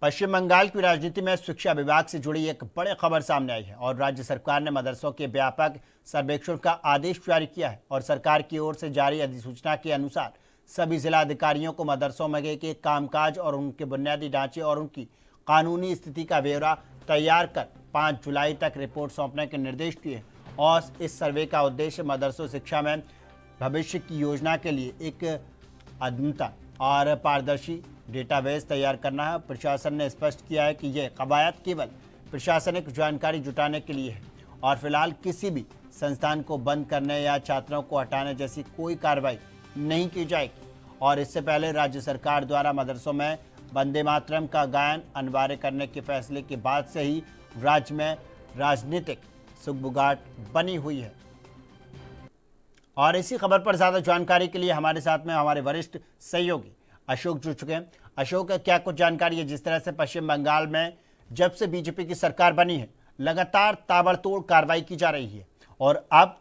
पश्चिम बंगाल की राजनीति में शिक्षा विभाग से जुड़ी एक बड़ी खबर सामने आई है और राज्य सरकार ने मदरसों के व्यापक सर्वेक्षण का आदेश जारी किया है। और सरकार की ओर से जारी अधिसूचना के अनुसार सभी जिला अधिकारियों को मदरसों में के कामकाज और उनके बुनियादी ढांचे और उनकी कानूनी स्थिति का ब्यौरा तैयार कर 5 जुलाई तक रिपोर्ट सौंपने के निर्देश दिए हैं। और इस सर्वे का उद्देश्य मदरसों शिक्षा में भविष्य की योजना के लिए एक अद्यतन और पारदर्शी डेटाबेस तैयार करना है। प्रशासन ने स्पष्ट किया है कि यह कवायद केवल प्रशासनिक जानकारी जुटाने के लिए है और फिलहाल किसी भी संस्थान को बंद करने या छात्रों को हटाने जैसी कोई कार्रवाई नहीं की जाएगी। और इससे पहले राज्य सरकार द्वारा मदरसों में वंदे मातरम का गायन अनिवार्य करने के फैसले के बाद से ही राज्य में राजनीतिक सुगबुगाहट बनी हुई है। और इसी खबर पर ज़्यादा जानकारी के लिए हमारे साथ में हमारे वरिष्ठ सहयोगी अशोक जुड़ चुके हैं। अशोक, क्या कुछ जानकारी है? जिस तरह से पश्चिम बंगाल में जब से बीजेपी की सरकार बनी है लगातार ताबड़तोड़ कार्रवाई की जा रही है और अब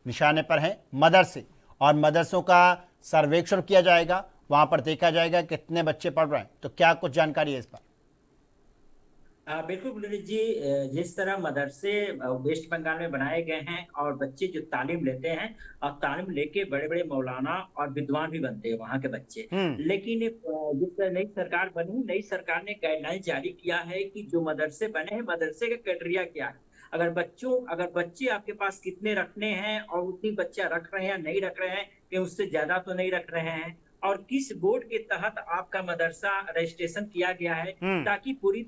निशाने पर हैं मदरसे और मदरसों का सर्वेक्षण किया जाएगा, वहां पर देखा जाएगा कितने बच्चे पढ़ रहे हैं। तो क्या कुछ जानकारी है इस पर? बिल्कुल गुलरीत जी। जिस तरह मदरसे वेस्ट बंगाल में बनाए गए हैं और बच्चे जो तालीम लेते हैं और तालीम लेके बड़े बड़े मौलाना और विद्वान भी बनते हैं वहाँ के बच्चे। लेकिन जिस तरह नई सरकार बनी, नई सरकार ने गाइडलाइन जारी किया है कि जो मदरसे बने हैं मदरसे का क्राइटेरिया क्या है। अगर बच्चे आपके पास कितने रखने हैं और उतनी बच्चा रख रहे हैं या नहीं रख रहे हैं, कि उससे ज्यादा तो नहीं रख रहे हैं, और किस बोर्ड के तहत आपका मदरसा रजिस्ट्रेशन किया गया है, ताकि पूरी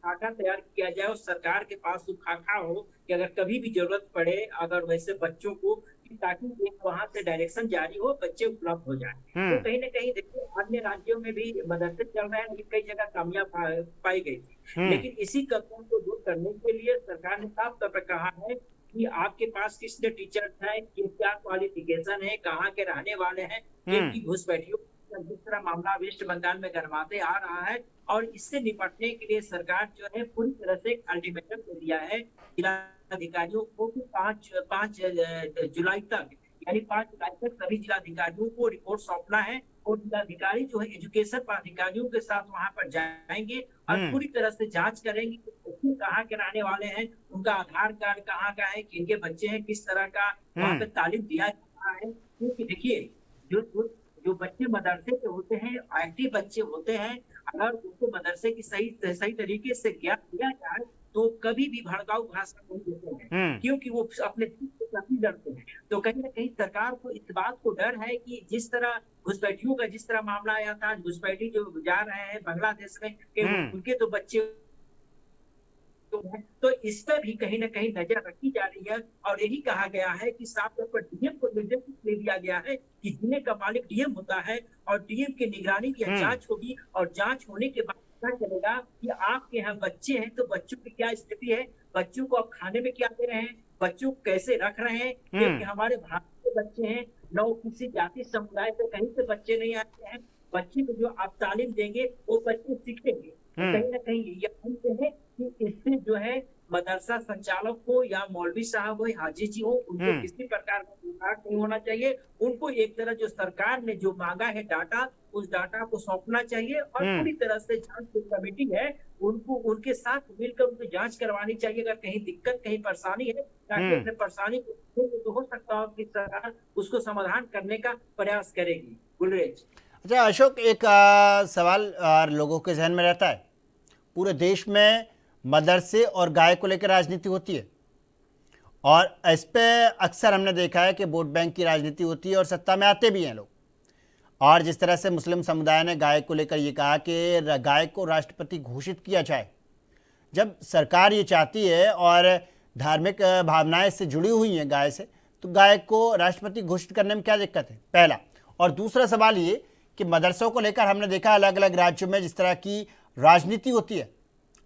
खाका तैयार किया जाए और सरकार के पास वो खाका हो कि अगर कभी भी जरूरत पड़े अगर वैसे बच्चों को, ताकि एक वहां से डायरेक्शन जारी हो, बच्चे उपलब्ध हो जाए। तो कहीं ना कहीं देखिए अन्य राज्यों में भी मदरसे चल रहे हैं, लेकिन कई जगह कमियां पाई गई थी। लेकिन इसी कमियों को दूर करने के लिए सरकार ने साफ तौर पर कहा है कि आपके पास कितने टीचर्स हैं, क्या क्वालिफिकेशन है, कहाँ के रहने वाले हैं, इनकी घुसपैठियों जिस तरह मामला वेस्ट बंगाल में गर्माते आ रहा है। और इससे निपटने के लिए सरकार जो है पूरी तरह से अल्टीमेटम दे दिया है जिला अधिकारियों को कि 5 जुलाई तक, यानी 5 जुलाई तक सभी जिलाधिकारियों को रिपोर्ट सौंपना है। और जिलाधिकारी जो है एजुकेशन अधिकारियों के साथ वहां पर जाएंगे और पूरी तरह से जांच करेंगे कि बच्चे कहाँ के रहने वाले हैं, उनका आधार कार्ड कहाँ का है, किनके बच्चे हैं, किस तरह का वहाँ पे तालीम दिया जा रहा है। क्योंकि देखिए जो बच्चे मदरसे के होते हैं, एक्टिव बच्चे होते हैं, अगर उनको मदरसे की सही तरीके से ज्ञान दिया जाए तो कभी भी भड़काऊ भाषा नहीं देते हैं, क्योंकि वो अपने से काफी डरते हैं। तो कहीं ना कहीं सरकार को इस बात को डर है कि जिस तरह घुसपैठियों का जिस तरह मामला आया था, घुसपैठी जो जा रहे हैं बांग्लादेश में, उनके तो बच्चे तो इस पर भी कहीं ना कहीं नजर रखी जा रही है। और यही कहा गया है कि साफ तौर पर डीएम को निर्देशित दे दिया गया है कि जिले का मालिक डीएम होता है और डीएम की निगरानी की जांच होगी और जांच होने के बाद पता चलेगा कि आपके यहाँ बच्चे हैं तो बच्चों की क्या स्थिति है, बच्चों को आप खाने में क्या दे रहे हैं, बच्चों को कैसे रख रहे हैं। क्योंकि हमारे भारत के बच्चे हैं, न किसी जाति समुदाय से कहीं से बच्चे नहीं आते हैं। बच्चे को जो आप तालीम देंगे वो बच्चे सीखेंगे। कहीं ना कहीं ये है कि इससे जो है मदरसा संचालक हो या मौलवी साहब हो, हाजी जी हो, उनको किसी प्रकार का विवाद नहीं होना चाहिए। उनको एक तरह जो सरकार ने जो मांगा है डाटा, उस डाटा को सौंपना चाहिए और पूरी तरह से जांच की कमेटी है उनको उनके साथ मिलकर उनको जांच करवानी चाहिए। अगर कहीं दिक्कत कहीं परेशानी है, ताकि अपने परेशानी को तो हो सकता हो कि सरकार उसको समाधान करने का प्रयास करेगी। गुलरेज। अच्छा अशोक, एक सवाल लोगों के जहन में रहता है, पूरे देश में मदरसे और गाय को लेकर राजनीति होती है और इस पे अक्सर हमने देखा है कि वोट बैंक की राजनीति होती है और सत्ता में आते भी हैं लोग। और जिस तरह से मुस्लिम समुदाय ने गाय को लेकर ये कहा कि गाय को राष्ट्रपति घोषित किया जाए, जब सरकार ये चाहती है और धार्मिक भावनाएं से जुड़ी हुई हैं गाय से, तो गाय को राष्ट्रपति घोषित करने में क्या दिक्कत है, पहला। और दूसरा सवाल ये कि मदरसों को लेकर हमने देखा अलग अलग राज्यों में जिस तरह की राजनीति होती है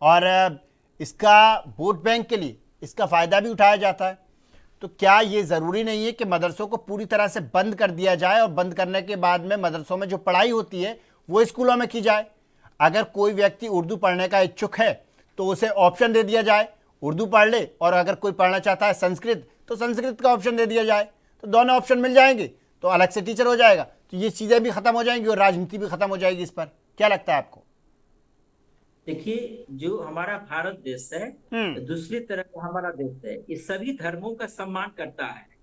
और इसका वोट बैंक के लिए इसका फ़ायदा भी उठाया जाता है। तो क्या ये ज़रूरी नहीं है कि मदरसों को पूरी तरह से बंद कर दिया जाए और बंद करने के बाद में मदरसों में जो पढ़ाई होती है वो स्कूलों में की जाए? अगर कोई व्यक्ति उर्दू पढ़ने का इच्छुक है तो उसे ऑप्शन दे दिया जाए, उर्दू पढ़ ले, और अगर कोई पढ़ना चाहता है संस्कृत तो संस्कृत का ऑप्शन दे दिया जाए। तो दोनों ऑप्शन मिल जाएंगे तो अलग से टीचर हो जाएगा, तो ये चीज़ें भी ख़त्म हो जाएंगी और राजनीति भी ख़त्म हो जाएगी। इस पर क्या लगता है आपको? देखिए, जो हमारा भारत देश है, हम्म। दूसरी तरफ का हमारा देश है, ये सभी धर्मों का सम्मान करता है।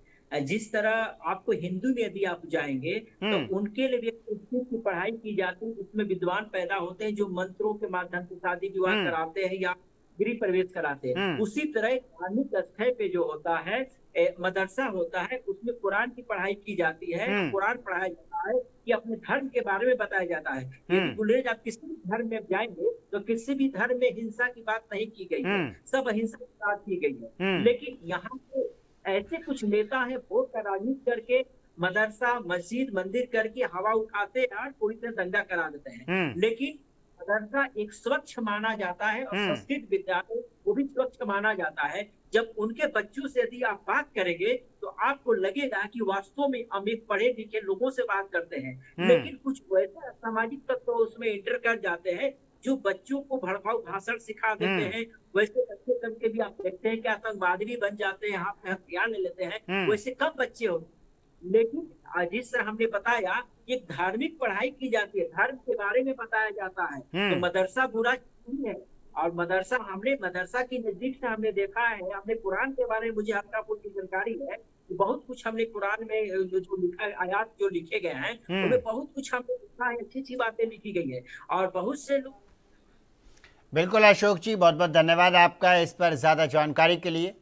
जिस तरह आपको हिंदू में यदि आप जाएँगे, तो हम्म। उनके लिए भी एक संस्कृत की पढ़ाई की जाती है, उसमें विद्वान पैदा होते हैं, जो मंत्रों के माध्यम से शादी-विवाह हम्म। कराते हैं या गृह प्रवेश कराते हैं। हम्म। उसी तरह एक धार्मिक स्थल पे जो होता है, मदरसा होता है, उसमें कुरान की पढ़ाई की जाती है, हम्म। कुरान पढ़ाया जाता है, कि अपने धर्म के बारे में बताया जाता है। यदि हम्म। गुलेज आप किसी भी धर्म में जाएँगे, तो किसी भी धर्म में हिंसा की बात नहीं की गई है, हम्म। सब अहिंसा की बात की गई है। हम्म। लेकिन यहाँ पे ऐसे कुछ नेता हैं वोट का राजनीति करके मदरसा, मस्जिद, मंदिर करके हवा उठाते हैं और पूरी तरह दंगा करा देते हैं। हम्म। लेकिन मदरसा एक स्वच्छ माना जाता है और हम्म। संस्कृत विद्यालय वो भी स्वच्छ माना जाता है। जब उनके बच्चों से यदि आप बात करेंगे, तो आपको लगेगा कि वास्तव में हम एक पढ़े-लिखे लोगों से बात करते हैं। हम्म। लेकिन कुछ वैसे असामाजिक तत्व उसमें एंटर कर जाते हैं, जो बच्चों को भड़काऊ भाषण सिखा देते हम्म। हैं। वैसे बच्चे करके भी आप देखते हैं कि आतंकवादी भी बन जाते हैं, हाथ में हथियार ले लेते हैं, हम्म। वैसे कम बच्चे होते हैं। लेकिन जिस तरह हमने बताया, एक धार्मिक पढ़ाई की जाती है, धर्म के बारे में बताया जाता है, तो हम्म। मदरसा बुरा नहीं है। और मदरसा हमने मदरसा की नज़दीक से हमने देखा है, हमने कुरान के बारे में मुझे हल्का-फुल्की जानकारी है, कि बहुत कुछ हमने कुरान में जो लिखा है, आयात जो लिखे गए हैं, हम्म। उनमें बहुत कुछ हमने लिखा है, अच्छी-अच्छी बातें लिखी गई हैं। और बहुत से लोग बिल्कुल अशोक जी, बहुत बहुत धन्यवाद आपका इस पर ज़्यादा जानकारी के लिए।